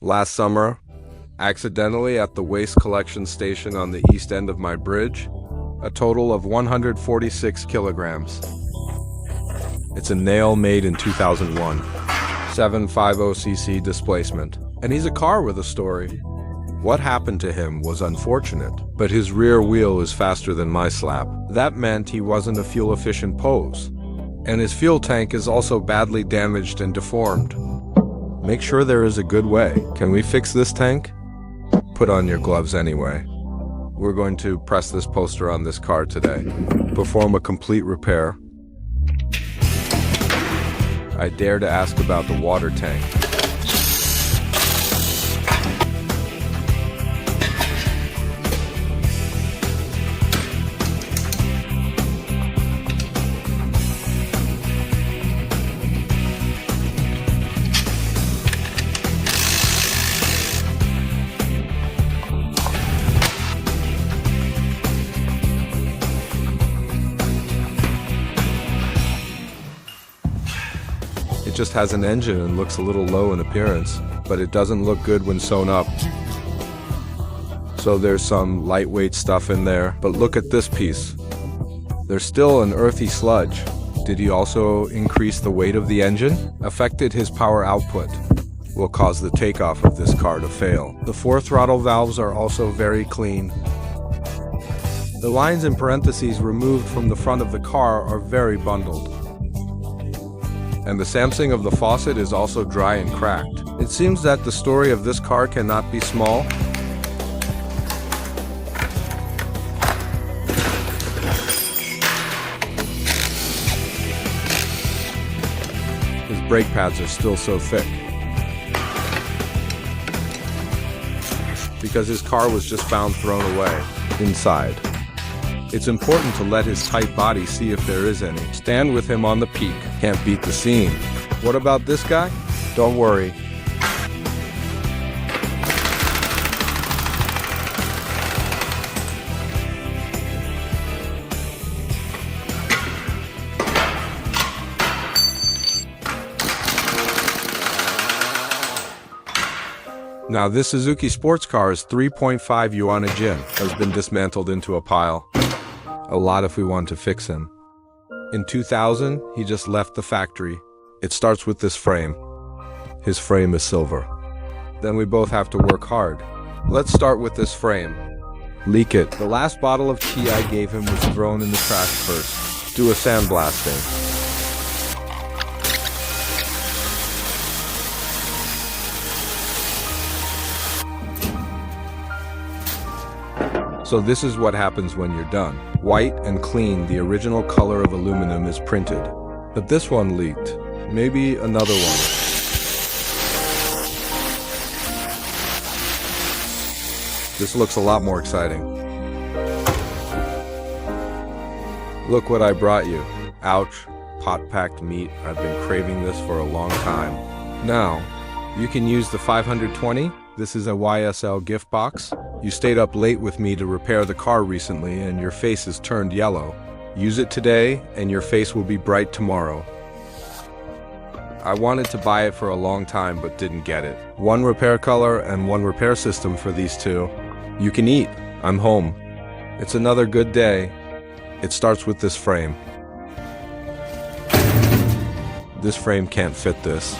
Last summer, accidentally at the waste collection station on the east end of my bridge, a total of 146 kilograms. It's a nail made in 2001, 750cc displacement. And he's a car with a story. What happened to him was unfortunate, but his rear wheel is faster than my slap. That meant he wasn't a fuel-efficient pose. And his fuel tank is also badly damaged and deformed. Make sure there is a good way. Can we fix this tank? Put on your gloves anyway. We're going to press this poster on this car today. Perform a complete repair. I dare to ask about the water tank. It just has an engine and looks a little low in appearance, but it doesn't look good when sewn up. So there's some lightweight stuff in there, but look at this piece. There's still an earthy sludge. Did he also increase the weight of the engine? Affected his power output. Will cause the takeoff of this car to fail. The 4 throttle valves are also very clean. The lines in parentheses removed from the front of the car are very bundled. And the Samsung of the faucet is also dry and cracked. It seems that the story of this car cannot be small. His brake pads are still so thick. Because his car was just found thrown away inside. It's important to let his tight body see if there is any. Stand with him on the peak. Can't beat the scene. What about this guy? Don't worry. Now this Suzuki sports car's 3.5 yuan a jin has been dismantled into a pile. A lot if we want to fix him. In 2000, he just left the factory. It starts with this frame. His frame is silver. Then we both have to work hard. Let's start with this frame. Leak it. The last bottle of tea I gave him was thrown in the trash first. Do a sandblasting. So this is what happens when you're done. White and clean, the original color of aluminum is printed. But this one leaked. Maybe another one. This looks a lot more exciting. Look what I brought you. Ouch, pot-packed meat. I've been craving this for a long time. Now, you can use the 520. This is a YSL gift box. You stayed up late with me to repair the car recently and your face is turned yellow. Use it today and your face will be bright tomorrow. I wanted to buy it for a long time but didn't get it. 1 repair color and 1 repair system for these two. You can eat. I'm home. It's another good day. It starts with this frame. This frame can't fit this.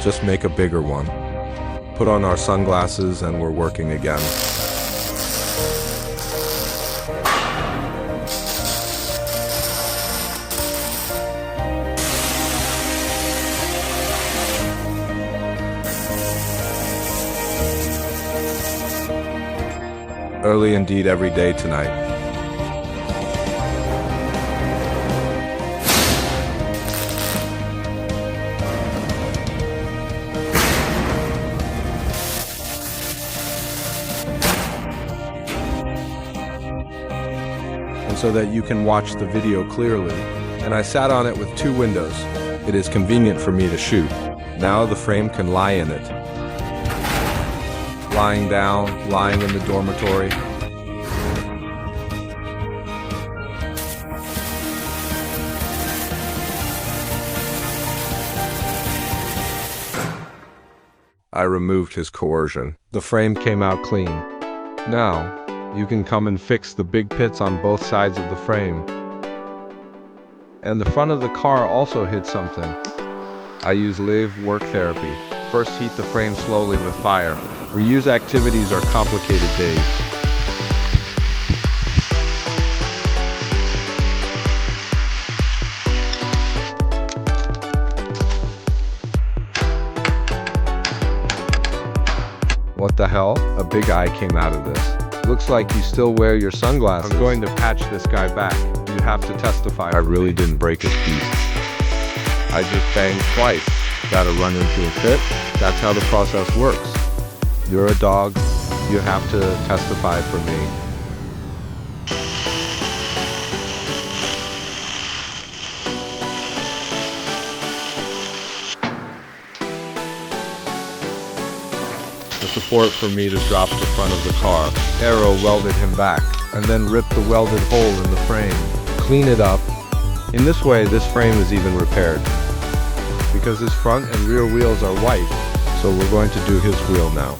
Just make a bigger one. Put on our sunglasses and we're working again. Early indeed every day tonight. So that you can watch the video clearly, and I sat on it with 2 windows. It is convenient for me to shoot. Now the frame can lie in it. Lying down, lying in the dormitory. I removed his coercion. The frame came out clean. Now, you can come and fix the big pits on both sides of the frame. And the front of the car also hit something. I use live work therapy. First heat the frame slowly with fire. Reuse activities are complicated days. What the hell? A big eye came out of this. Looks like you still wear your sunglasses. I'm going to patch this guy back. You have to testify. I really didn't break his teeth. I just banged twice. Gotta run into a fit? That's how the process works. You're a dog. You have to testify for me. The support for me to drop the front of the car. Arrow welded him back, and then ripped the welded hole in the frame. Clean it up. In this way, this frame is even repaired. Because his front and rear wheels are white, so we're going to do his wheel now.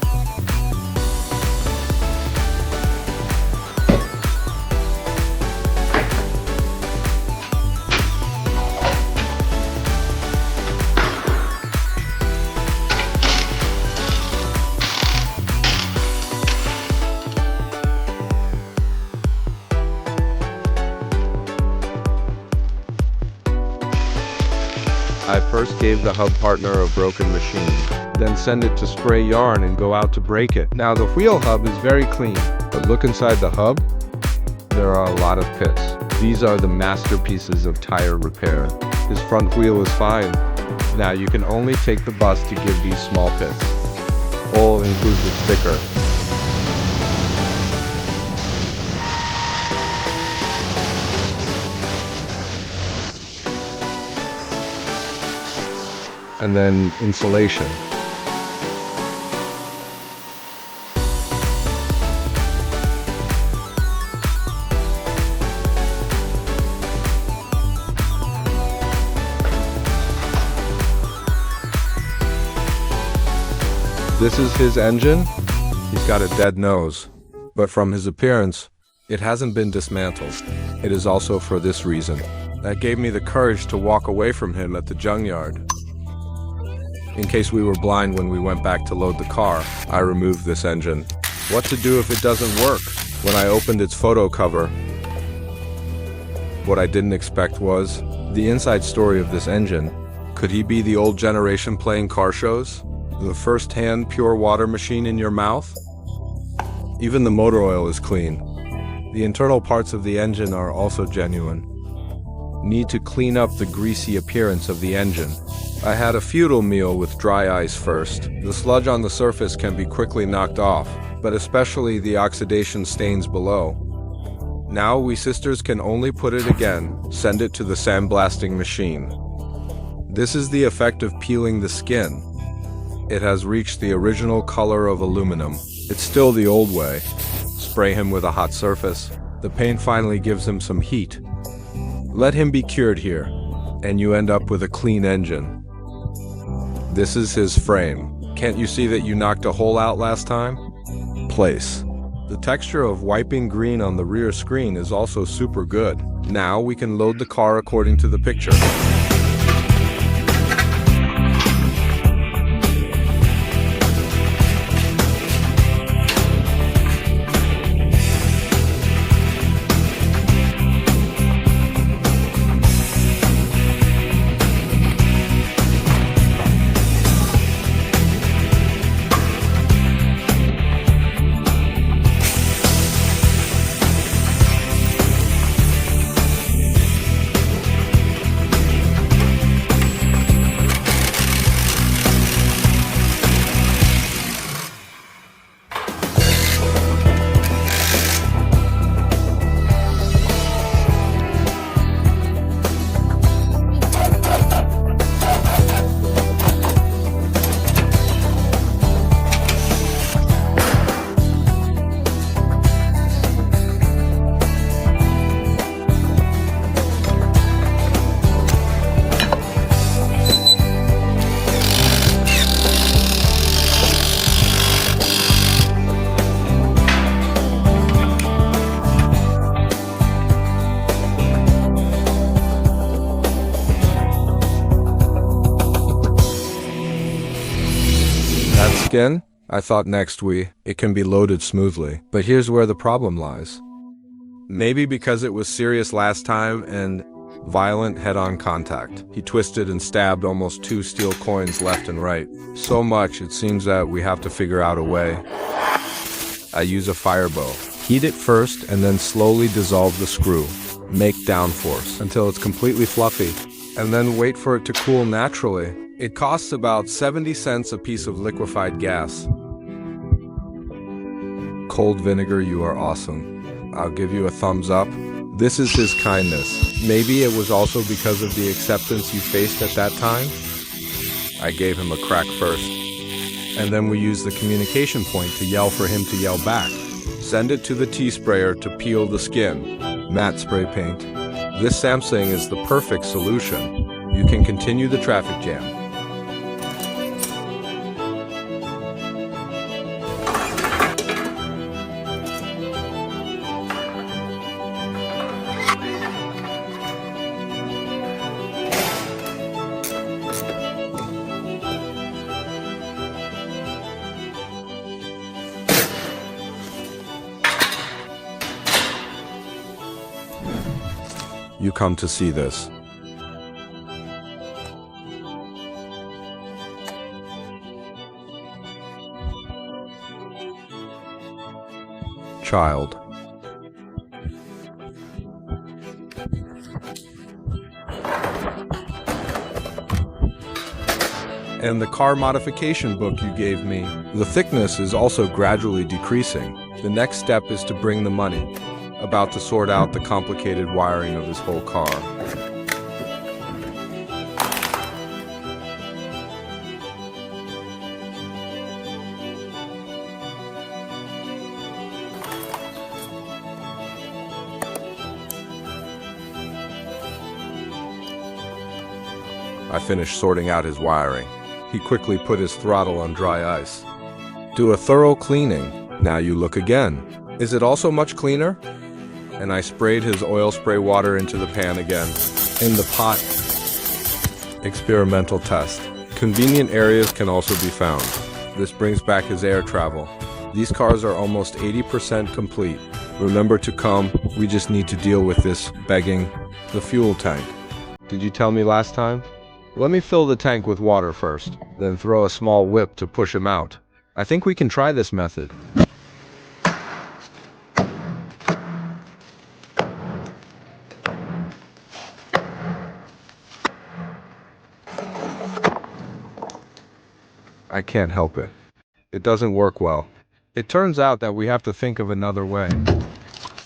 I first gave the hub partner a broken machine, then send it to spray yarn and go out to break it. Now the wheel hub is very clean, but look inside the hub. There are a lot of pits. These are the masterpieces of tire repair. His front wheel is fine. Now you can only take the bus to give these small pits. All includes the sticker. And then insulation. This is his engine. He's got a dead nose, but from his appearance, it hasn't been dismantled. It is also for this reason. That gave me the courage to walk away from him at the junkyard. In case we were blind when we went back to load the car, I removed this engine. What to do if it doesn't work? When I opened its photo cover, what I didn't expect was the inside story of this engine. Could he be the old generation playing car shows? The first-hand pure water machine in your mouth? Even the motor oil is clean. The internal parts of the engine are also genuine. Need to clean up the greasy appearance of the engine. I had a futile meal with dry ice first. The sludge on the surface can be quickly knocked off, but especially the oxidation stains below. Now we sisters can only put it again, send it to the sandblasting machine. This is the effect of peeling the skin. It has reached the original color of aluminum. It's still the old way. Spray him with a hot surface. The paint finally gives him some heat. Let him be cured here, and you end up with a clean engine. This is his frame. Can't you see that you knocked a hole out last time? Place. The texture of wiping green on the rear screen is also super good. Now we can load the car according to the picture. That skin? I thought it can be loaded smoothly. But here's where the problem lies. Maybe because it was serious last time and violent head-on contact. He twisted and stabbed almost 2 steel coins left and right. So much, it seems that we have to figure out a way. I use a fire bow. Heat it first and then slowly dissolve the screw. Make downforce until it's completely fluffy. And then wait for it to cool naturally. It costs about 70 cents a piece of liquefied gas. Cold vinegar, you are awesome. I'll give you a thumbs up. This is his kindness. Maybe it was also because of the acceptance you faced at that time? I gave him a crack first. And then we used the communication point to yell for him to yell back. Send it to the tea sprayer to peel the skin. Matte spray paint. This Samsung is the perfect solution. You can continue the traffic jam. You come to see this. Child. And the car modification book you gave me. The thickness is also gradually decreasing. The next step is to bring the money. About to sort out the complicated wiring of this whole car. I finished sorting out his wiring. He quickly put his throttle on dry ice. Do a thorough cleaning. Now you look again. Is it also much cleaner? And I sprayed his oil spray water into the pan again. In the pot. Experimental test. Convenient areas can also be found. This brings back his air travel. These cars are almost 80% complete. Remember to come, we just need to deal with this begging. The fuel tank. Did you tell me last time? Let me fill the tank with water first, then throw a small whip to push him out. I think we can try this method. I can't help it. It doesn't work well. It turns out that we have to think of another way.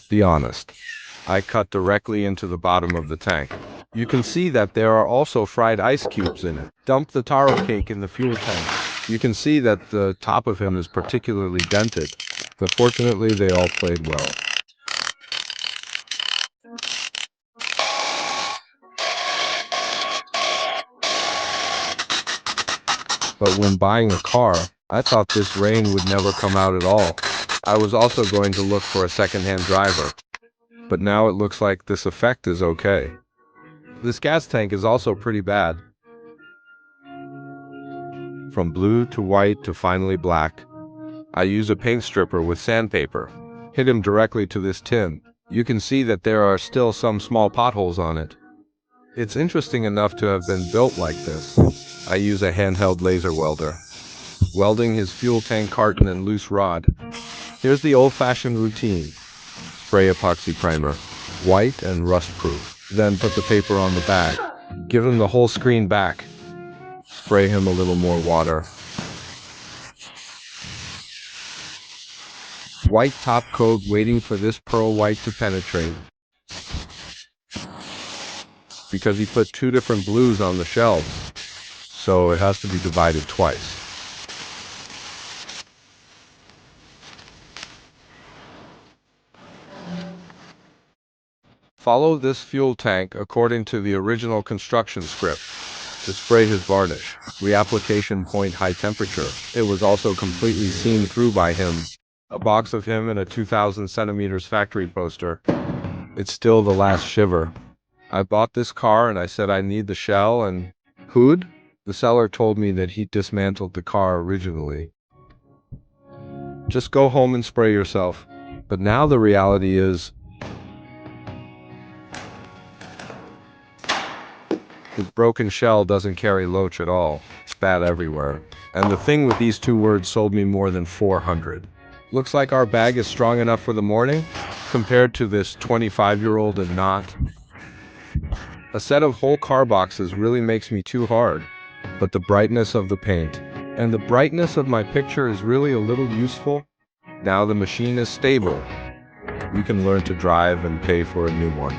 Be honest. I cut directly into the bottom of the tank. You can see that there are also fried ice cubes in it. Dump the taro cake in the fuel tank. You can see that the top of him is particularly dented, but fortunately they all played well. But when buying a car, I thought this rain would never come out at all. I was also going to look for a second-hand driver. But now it looks like this effect is okay. This gas tank is also pretty bad. From blue to white to finally black. I use a paint stripper with sandpaper. Hit him directly to this tin. You can see that there are still some small potholes on it. It's interesting enough to have been built like this. I use a handheld laser welder. Welding his fuel tank carton and loose rod. Here's the old-fashioned routine. Spray epoxy primer, white and rust-proof. Then put the paper on the back. Give him the whole screen back. Spray him a little more water. White top coat waiting for this pearl white to penetrate. Because he put 2 different blues on the shelves, so it has to be divided twice. Follow this fuel tank according to the original construction script. To spray his varnish, reapplication point high temperature. It was also completely seen through by him. A box of him and a 2,000 centimeters factory poster. It's still the last shiver. I bought this car and I said I need the shell and hood. The seller told me that he dismantled the car originally. Just go home and spray yourself. But now the reality is, his broken shell doesn't carry loach at all. It's bad everywhere. And the thing with these two words sold me more than 400. Looks like our bag is strong enough for the morning, compared to this 25-year-old and not. A set of whole car boxes really makes me too hard. But the brightness of the paint and the brightness of my picture is really a little useful. Now the machine is stable. We can learn to drive and pay for a new one.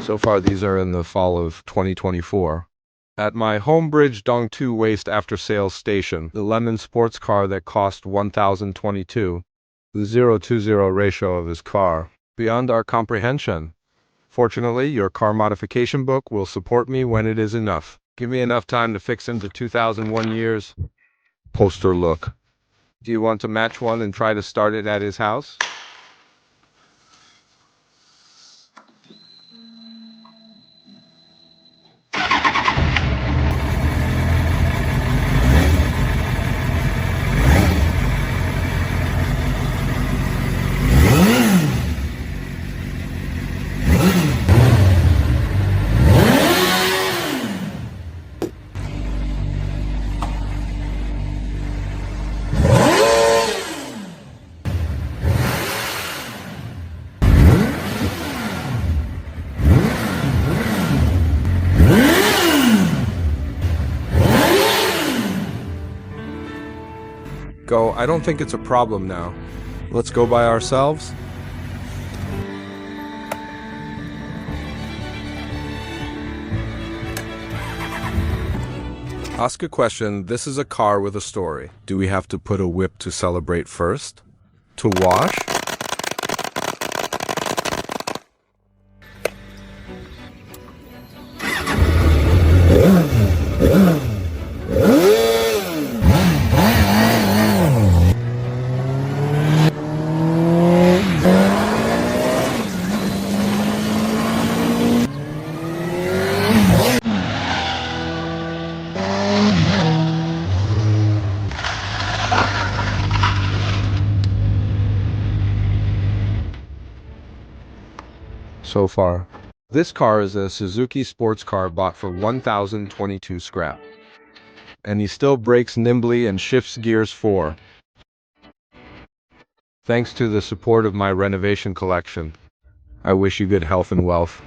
So far, these are in the fall of 2024. At my Homebridge Dongtu Waste After Sales Station, the lemon sports car that cost 1,022, the 0-20 ratio of his car, beyond our comprehension. Fortunately, your car modification book will support me when it is enough. Give me enough time to fix into 2001 years. Poster look. Do you want to match one and try to start it at his house? Go, I don't think it's a problem now. Let's go by ourselves. Ask a question. This is a car with a story. Do we have to put a whip to celebrate first? To wash? So far. This car is a Suzuki sports car bought for 1,022 scrap. And he still brakes nimbly and shifts gears 4. Thanks to the support of my renovation collection. I wish you good health and wealth.